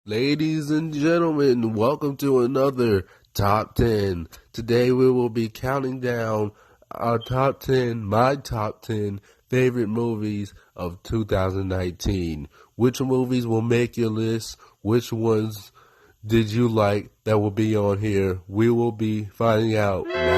Ladies and gentlemen, welcome to another Top 10. Today we will be counting down our top 10, my top 10 favorite movies of 2019. Which movies will make your list? Which ones did you like that will be on here? We will be finding out now.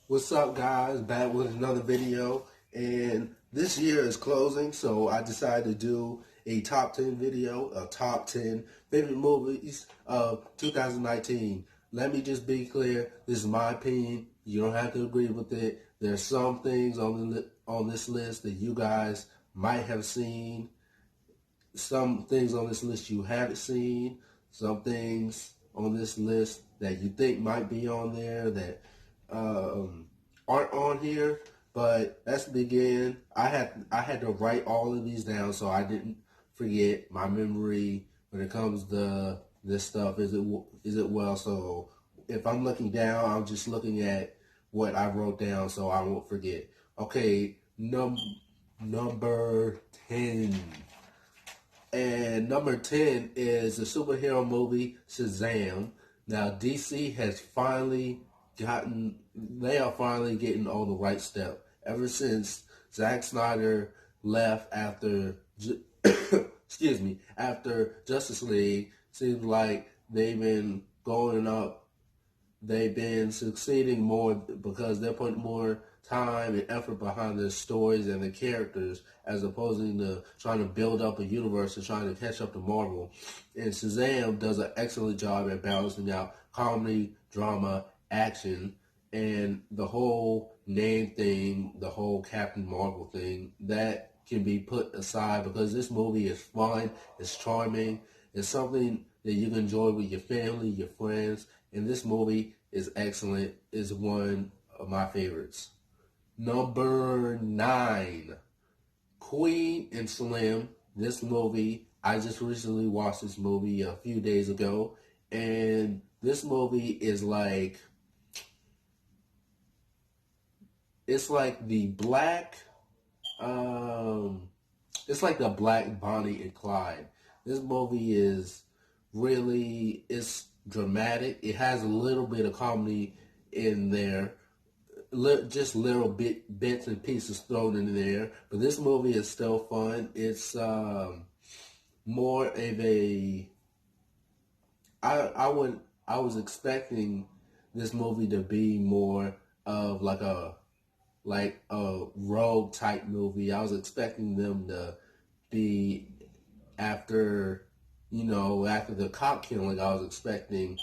What's up, guys? Back with another video, and this year is closing, so I decided to do a top 10 video, a top 10 favorite movies of 2019. Let me just be clear, this is my opinion. You don't have to agree with it. There's some things on this list that you guys might have seen, some things on this list you haven't seen, some things on this list that you think might be on there that aren't on here. But let's begin. I had to write all of these down so I didn't forget. My memory when it comes to this stuff is it well. So if I'm looking down, I'm just looking at what I wrote down so I won't forget. Okay, number 10. And number 10 is the superhero movie Shazam. Now DC has finally they are finally getting on the right step. Ever since Zack Snyder left after, excuse me, after Justice League, seems like they've been going up. They've been succeeding more because they're putting more time and effort behind the stories and the characters as opposed to trying to build up a universe and trying to catch up to Marvel. And Shazam does an excellent job at balancing out comedy, drama, action, and the whole name thing, the whole Captain Marvel thing, that can be put aside because this movie is fun, it's charming, it's something that you can enjoy with your family, your friends, and this movie is excellent, is one of my favorites. Number 9, Queen and Slim. This movie, I just recently watched this movie a few days ago, and this movie is like, it's like the black, it's like the black Bonnie and Clyde. This movie is really, it's dramatic. It has a little bit of comedy in there, just little bits and pieces thrown in there. But this movie is still fun. It's more of a, I was expecting this movie to be more of like a rogue type movie. I was expecting them to be after, after the cop killing. I was expecting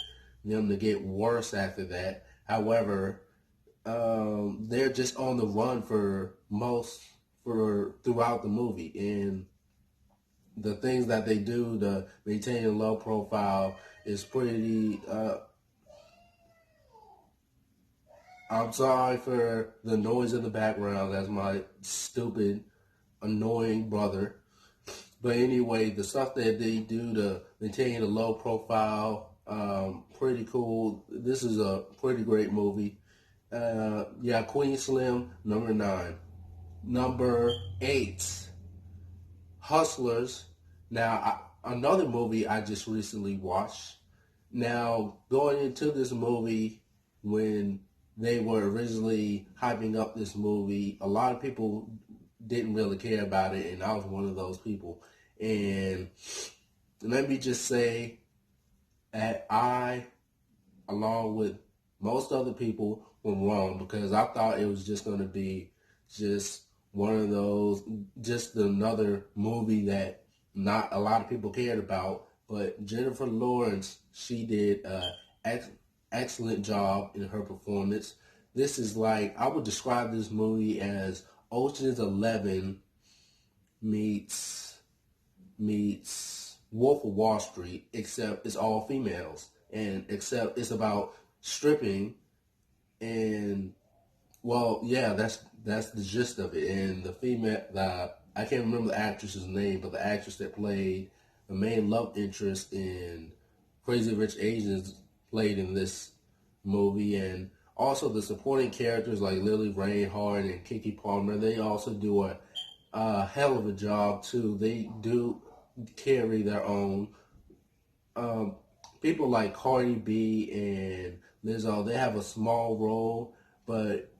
them to get worse after that. However, they're just on the run for throughout the movie, and the things that they do to maintain a low profile is pretty. I'm sorry for the noise in the background. That's my stupid, annoying brother. But anyway, the stuff that they do to maintain a low profile, pretty cool. This is a pretty great movie. Queen Slim, number 9. Number 8, Hustlers. Now, another movie I just recently watched. Now, going into this movie, when they were originally hyping up this movie, a lot of people didn't really care about it, and I was one of those people. And let me just say that I, along with most other people, were wrong because I thought it was just going to be just one of those, just another movie that not a lot of people cared about. But Jennifer Lawrence, she did an excellent job in her performance. This is like, I would describe this movie as Ocean's 11 meets Wolf of Wall Street, except it's all females, and except it's about stripping, and well, yeah, that's the gist of it. And the female, I can't remember the actress's name, but the actress that played the main love interest in Crazy Rich Asians played in this movie, and also the supporting characters like Lily Reinhardt and Kiki Palmer. They also do a hell of a job too. They do carry their own. Um, People like Cardi B and Lizzo, they have a small role, but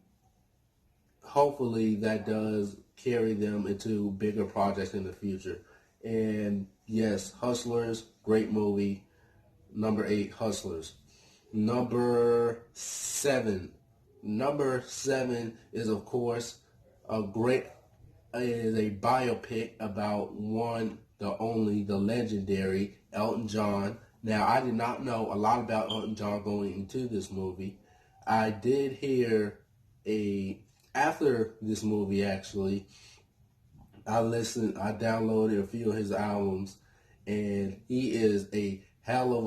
hopefully that does carry them into bigger projects in the future. And yes, Hustlers, great movie. Number 8, Hustlers. Number 7. Number 7 is of course a great is a biopic about the only, the legendary Elton John. Now, I did not know a lot about Elton John going into this movie. I did hear after this movie actually, I downloaded a few of his albums, and he is a hell of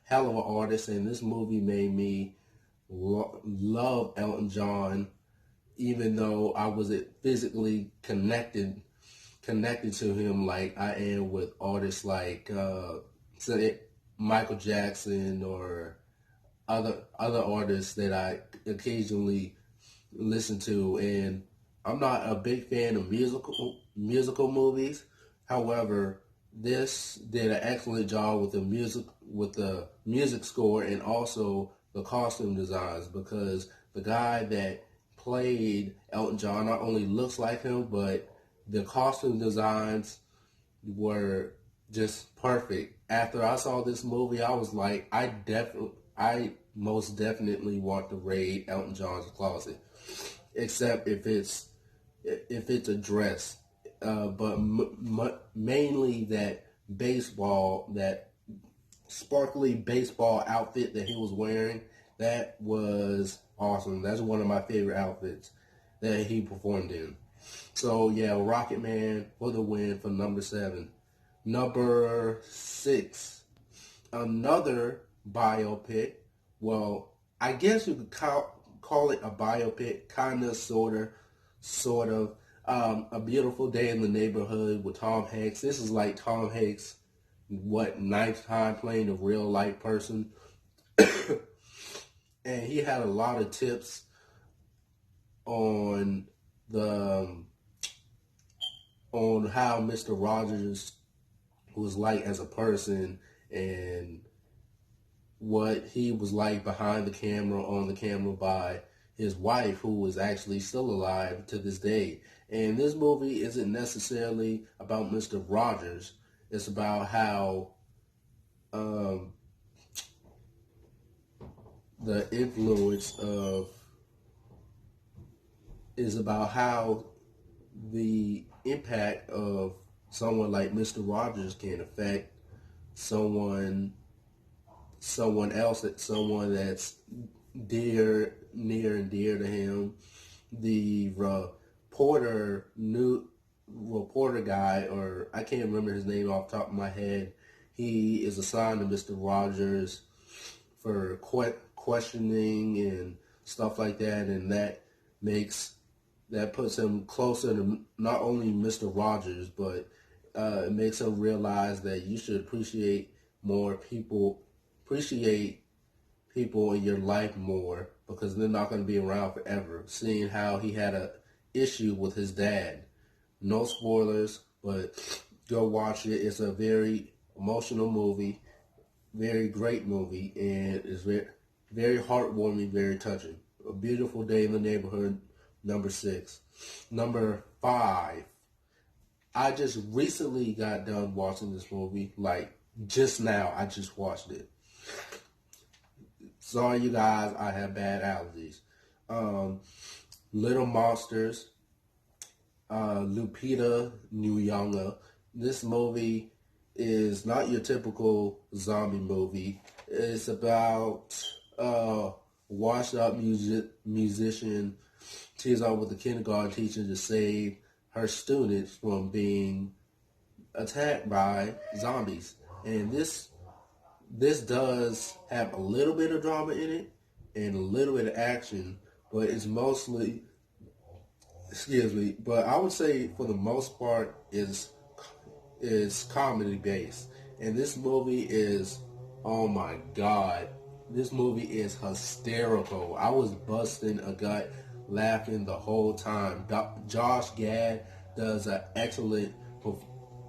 an artist. And this movie made me love Elton John, even though I wasn't physically connected to him like I am with artists like say Michael Jackson or other artists that I occasionally listen to. And I'm not a big fan of musical movies. However, this did an excellent job with the music score and also the costume designs, because the guy that played Elton John not only looks like him, but the costume designs were just perfect. After I saw this movie, I was like, I most definitely want to raid Elton John's closet, except if it's a dress, but mainly that sparkly baseball outfit that he was wearing. That was awesome. That's one of my favorite outfits that he performed in. So yeah, Rocket Man for the win for number 7. Number 6, another biopic. Well, I guess you could call it a biopic, kind of, sort of. A Beautiful Day in the Neighborhood with Tom Hanks. This is like Tom Hanks, ninth time playing a real life person. And he had a lot of tips on on how Mr. Rogers was like as a person, and what he was like behind the camera, on the camera, by his wife, who is actually still alive to this day. And this movie isn't necessarily about Mr. Rogers. It's about how the influence of is about how the impact of someone like Mr. Rogers can affect someone else, someone that's near and dear to him. The reporter guy, or I can't remember his name off the top of my head, he is assigned to Mr. Rogers for questioning and stuff like that, and that puts him closer to not only Mr. Rogers, but it makes him realize that you should appreciate people in your life more, because they're not going to be around forever. Seeing how he had a issue with his dad. No spoilers, but go watch it. It's a very emotional movie, very great movie, and it's very, very heartwarming, very touching. A Beautiful Day in the Neighborhood, number 6. Number 5. I just recently got done watching this movie, like just now. I just watched it. Sorry, you guys, I have bad allergies. Little Monsters, Lupita Nyong'o. This movie is not your typical zombie movie. It's about a washed-up musician teams up with a kindergarten teacher to save her students from being attacked by zombies. And this does have a little bit of drama in it and a little bit of action, but it's mostly, but I would say for the most part is comedy based. And this movie is, oh my God, this movie is hysterical. I was busting a gut laughing the whole time. Josh Gad does an excellent,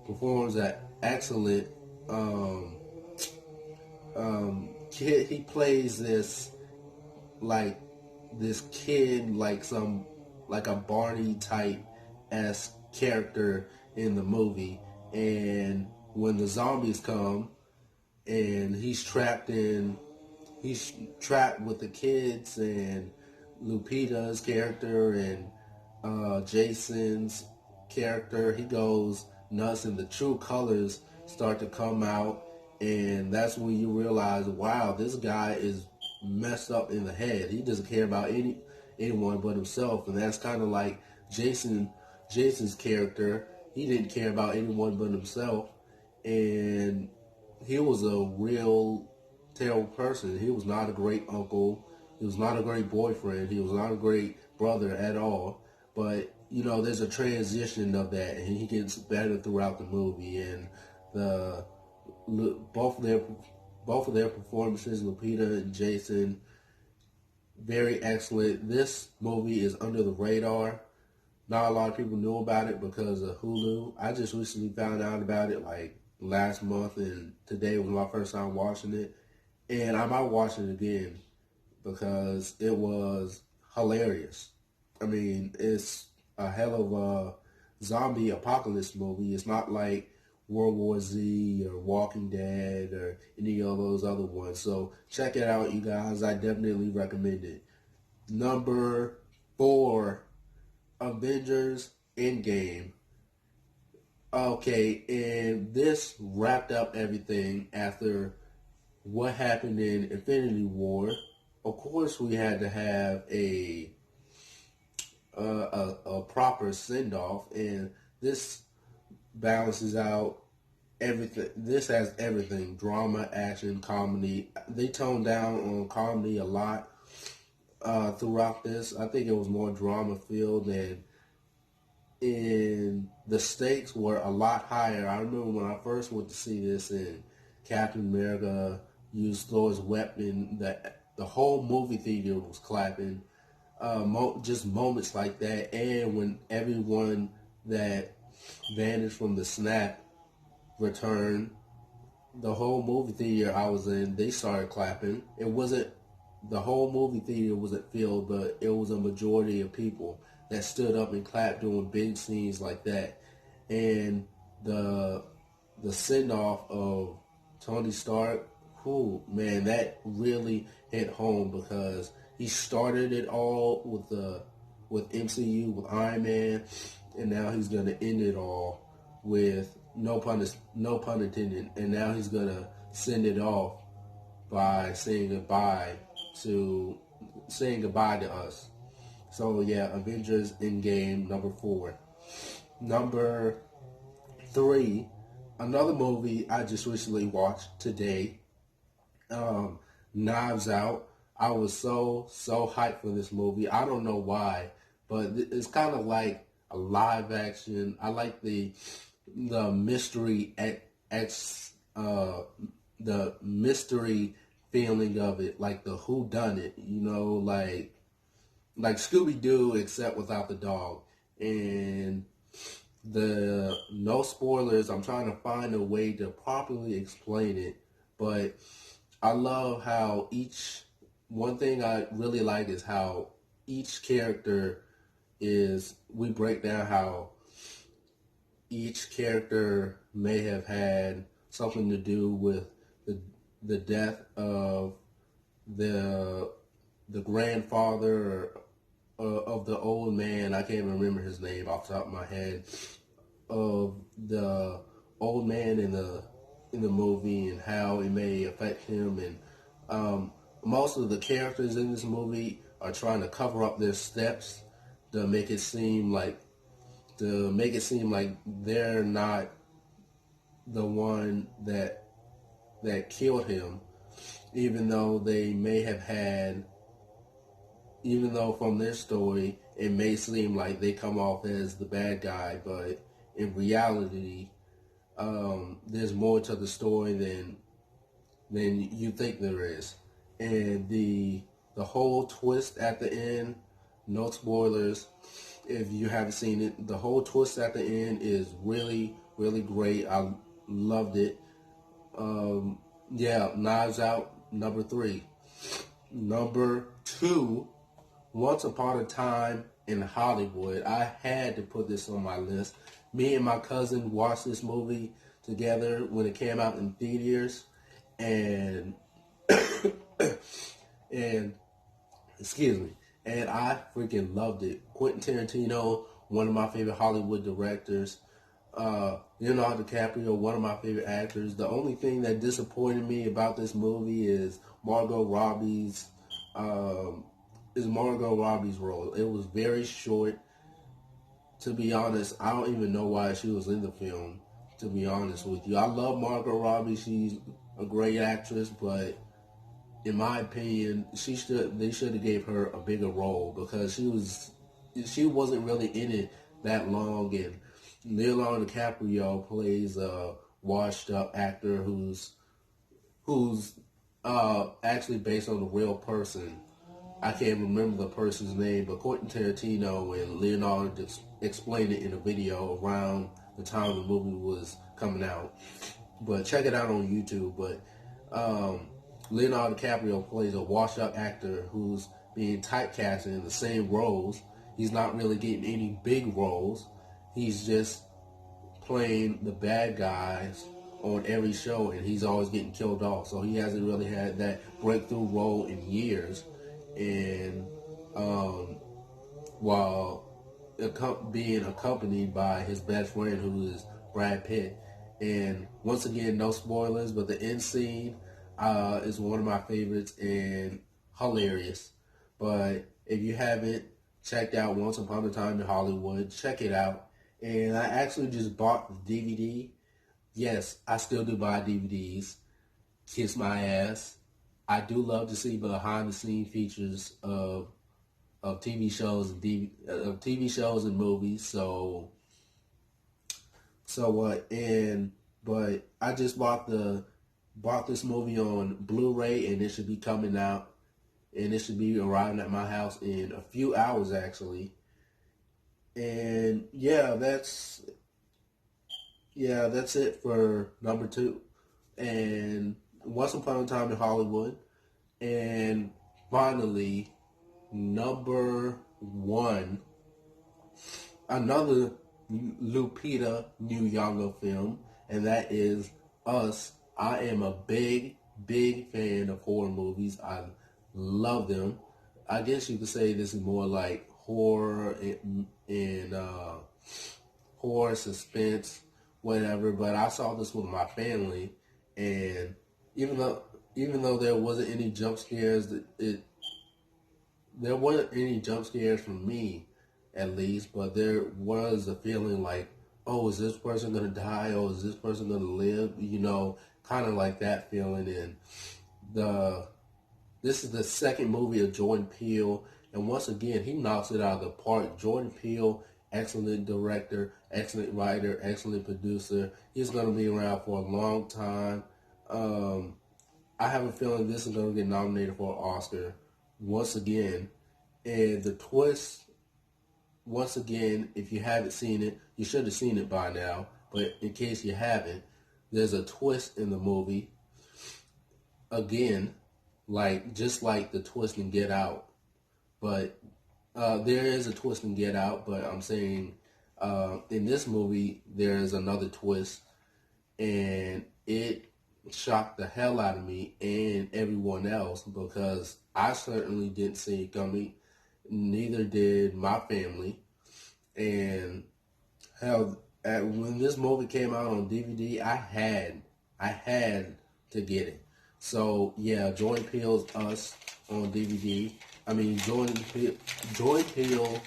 performs an excellent kid. He plays like this kid, like a Barney type as character in the movie. And when the zombies come and he's trapped with the kids and Lupita's character and Jason's character, he goes nuts and the true colors start to come out, and that's when you realize, wow, this guy is messed up in the head. He doesn't care about anyone but himself, and that's kind of like Jason's character. He didn't care about anyone but himself, and he was a real terrible person. He was not a great uncle. He was not a great boyfriend. He was not a great brother at all. But there's a transition of that, and he gets better throughout the movie. And both of their performances, Lupita and Jason, very excellent. This movie is under the radar. Not a lot of people knew about it because of Hulu. I just recently found out about it like last month, and today was my first time watching it. And I might watch it again because it was hilarious. I mean, it's a hell of a zombie apocalypse movie. It's not like World War Z or Walking Dead or any of those other ones. So check it out, you guys. I definitely recommend it. Number 4, Avengers Endgame. Okay, and this wrapped up everything after what happened in Infinity War. Of course, we had to have a proper send off, and this balances out everything. This has everything: drama, action, comedy. They toned down on comedy a lot throughout this. I think it was more drama filled, and the stakes were a lot higher. I remember when I first went to see this, and Captain America used Thor's weapon. The whole movie theater was clapping. Just moments like that, and when everyone that vanished from the snap returned, the whole movie theater I was in, they started clapping. It wasn't the whole movie theater wasn't filled, but it was a majority of people that stood up and clapped during big scenes like that. And the send off of Tony Stark, man, that really hit home because he started it all with MCU, with Iron Man, and now he's gonna end it all with no pun intended, and now he's gonna send it off by saying goodbye to us. So yeah, Avengers Endgame, number 4. Number 3, another movie I just recently watched today, Knives Out. I was so hyped for this movie. I don't know why, but it's kind of like a live action. I like the mystery the mystery feeling of it, like the who done it, like Scooby-Doo except without the dog. And the no spoilers, I'm trying to find a way to properly explain it, but I love how one thing I really like is how each character we break down how each character may have had something to do with the death of the grandfather of the old man. I can't even remember his name off the top of my head. Of the old man in the movie and how it may affect him, and most of the characters in this movie are trying to cover up their steps to make it seem like they're not the one that killed him, even though from their story it may seem like they come off as the bad guy, but in reality there's more to the story than you think there is, and the whole twist at the end. No spoilers if you haven't seen it. The whole twist at the end is really really great. I loved it. Yeah, Knives Out number 3. Number 2, Once Upon a Time in Hollywood. I had to put this on my list. Me and my cousin watched this movie together when it came out in theaters, and and excuse me, and I freaking loved it. Quentin Tarantino, one of my favorite Hollywood directors. Leonardo DiCaprio, one of my favorite actors. The only thing that disappointed me about this movie is Margot Robbie's um, Margot Robbie's role. It was very short. To be honest, I don't even know why she was in the film. To be honest with you, I love Margot Robbie. She's a great actress, but in my opinion, they should have gave her a bigger role because she wasn't really in it that long. And Leonardo DiCaprio plays a washed up actor who's actually based on a real person. I can't remember the person's name, but Quentin Tarantino and Leonardo explained it in a video around the time the movie was coming out. But check it out on YouTube. But Leonardo DiCaprio plays a washed-up actor who's being typecasted in the same roles. He's not really getting any big roles. He's just playing the bad guys on every show, and he's always getting killed off. So he hasn't really had that breakthrough role in years. And while being accompanied by his best friend, who is Brad Pitt. And once again, no spoilers, but the end scene is one of my favorites and hilarious. But if you haven't checked out Once Upon a Time in Hollywood, check it out. And I actually just bought the DVD. Yes, I still do buy DVDs. Kiss my ass. I do love to see behind the scene features of TV shows and TV shows and movies. So what? But I just bought this movie on Blu-ray, and it should be coming out, and it should be arriving at my house in a few hours actually. And that's it for number 2. And Once Upon a Time in Hollywood. And finally, number 1, another Lupita Nyong'o film, and that is Us. I am a big, big fan of horror movies. I love them. I guess you could say this is more like horror and horror, suspense, whatever. But I saw this with my family, and even though there wasn't any jump scares, there wasn't any jump scares for me, at least. But there was a feeling like, oh, is this person gonna die? Oh, is this person gonna live? You know, kind of like that feeling. And this is the second movie of Jordan Peele, and once again, he knocks it out of the park. Jordan Peele, excellent director, excellent writer, excellent producer. He's going to be around for a long time. I have a feeling this is going to get nominated for an Oscar once again. And the twist, once again, if you haven't seen it, you should have seen it by now. But in case you haven't, there's a twist in the movie. Again, just like the twist in Get Out. But there is a twist in Get Out, but I'm saying in this movie, there is another twist. And it shocked the hell out of me and everyone else because I certainly didn't see it coming. Neither did my family. And hell, when this movie came out on DVD, I had to get it. So yeah, Jordan Peele's Us on DVD. I mean, Jordan Peele,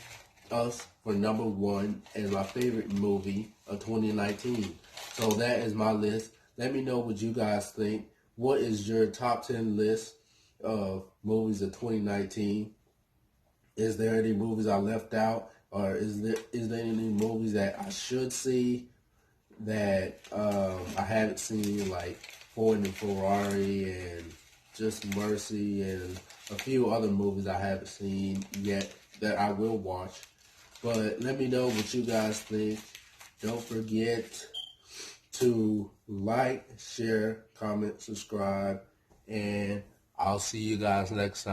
Us for number 1 as my favorite movie of 2019. So that is my list. Let me know what you guys think. What is your top 10 list of movies of 2019? Is there any movies I left out? Or is there any movies that I should see that I haven't seen, like Ford and Ferrari and Just Mercy and a few other movies I haven't seen yet that I will watch. But let me know what you guys think. Don't forget to like, share, comment, subscribe, and I'll see you guys next time.